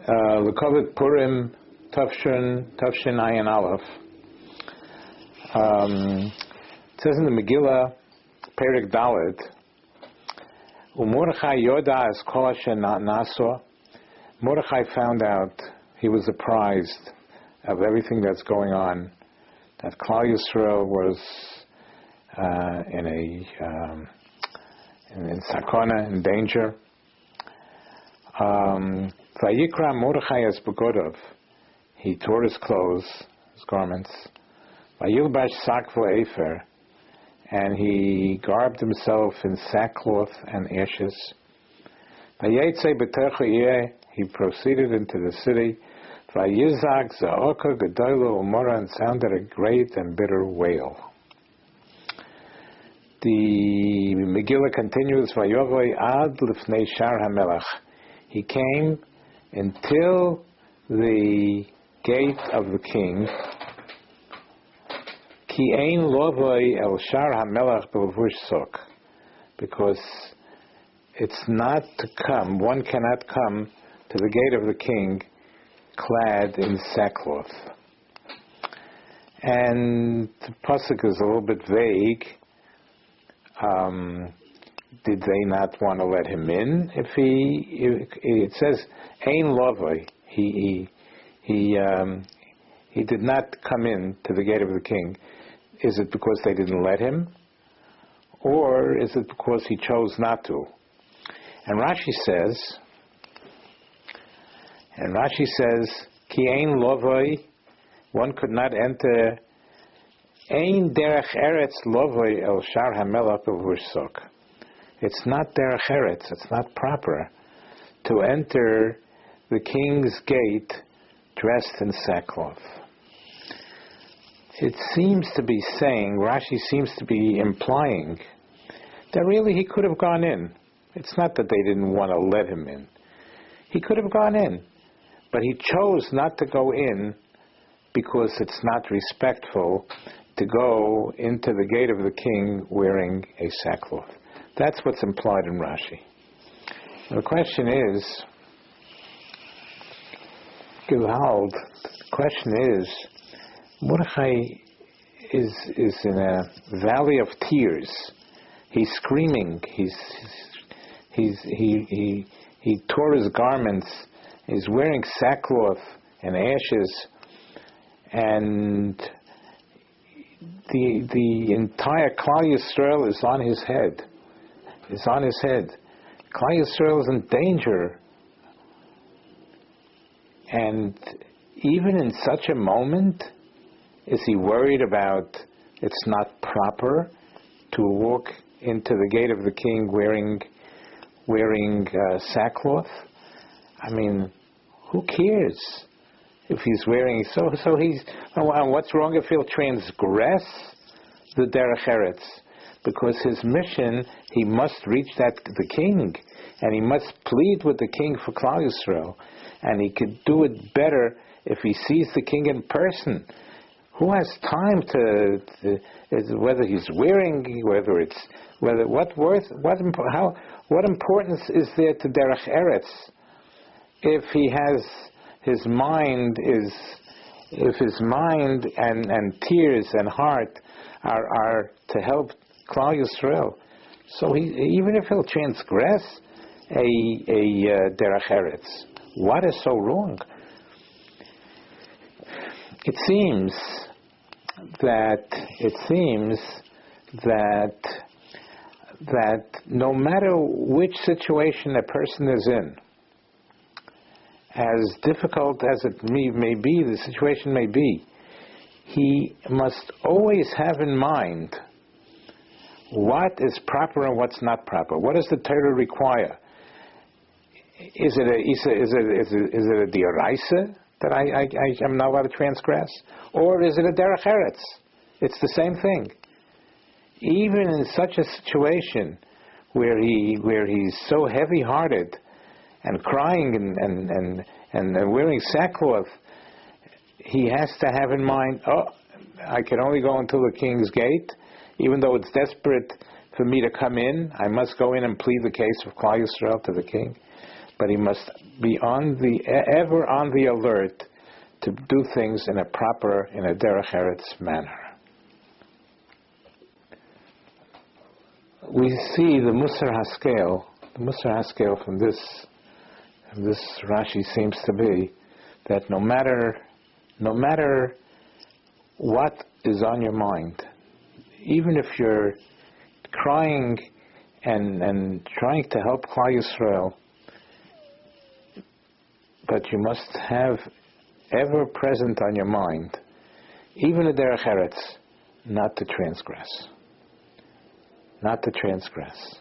Tzav Purim An Aleph. It says in the Megillah, Perek Dalet, Mordechai Yoda as Kol Naso. Mordechai found out, he was apprised of everything that's going on, that Klal Yisrael was in sakona, in danger. Vayikra Mordechai as Begodov. He tore his clothes, his garments. Vayilbash sakvo efer, and he garbed himself in sackcloth and ashes. Vayetze b'tercha yeh, he proceeded into the city. Vayizak za'oka gedola umora, and sounded a great and bitter wail. The Megillah continues, Vayovoi ad lifnei shar hamelach. He came until the gate of the king. Ki ein lovoi el shar hamelach b'levush sok, because it's not to come, one cannot come to the gate of the king clad in sackcloth. And the pasuk is a little bit vague. Did they not want to let him in? If it says ein lovoi, he did not come in to the gate of the king. Is it because they didn't let him, or is it because he chose not to? And Rashi says, Ki ein lovoi, one could not enter. Ein derech eretz lovoi el shar hamelach b'levush sok. It's not derech eretz. It's not proper to enter the king's gate dressed in sackcloth. It seems to be saying, Rashi seems to be implying that really he could have gone in. It's not that they didn't want to let him in. He could have gone in, but he chose not to go in because it's not respectful to go into the gate of the king wearing a sackcloth. That's what's implied in Rashi. The question is, Mordechai is in a valley of tears. He's screaming. He tore his garments. He's wearing sackcloth and ashes, and the entire Klal Yisrael is on his head. Klal Yisrael is in danger, and even in such a moment, is he worried about it's not proper to walk into the gate of the king wearing sackcloth? I mean, who cares if he's wearing so he's what's wrong if he'll transgress the derech eretz? Because his mission, he must reach the king, and he must plead with the king for Klal Yisrael, and he could do it better if he sees the king in person. Who has time to whether he's wearing, what importance is there to derech eretz if he has his mind and tears and heart are to help Klal Yisrael? So even if he'll transgress a derech eretz, what is so wrong? It seems that no matter which situation a person is in, as difficult as it may be, the situation may be, he must always have in mind what is proper and what's not proper. What does the Torah require? Is it a dioraisa that I am not allowed to transgress? Or is it a derech eretz? It's the same thing. Even in such a situation where he's so heavy-hearted and crying and wearing sackcloth, he has to have in mind, I can only go until the king's gate, even though it's desperate for me to come in. I must go in and plead the case of Klal Yisrael to the king. But he must be ever on the alert to do things in a proper, in a derech eretz manner. We see the Musar Haskell from this Rashi seems to be that no matter what is on your mind, even if you're crying and trying to help Klal Yisrael, but you must have ever present on your mind, even a derech eretz, not to transgress. Not to transgress.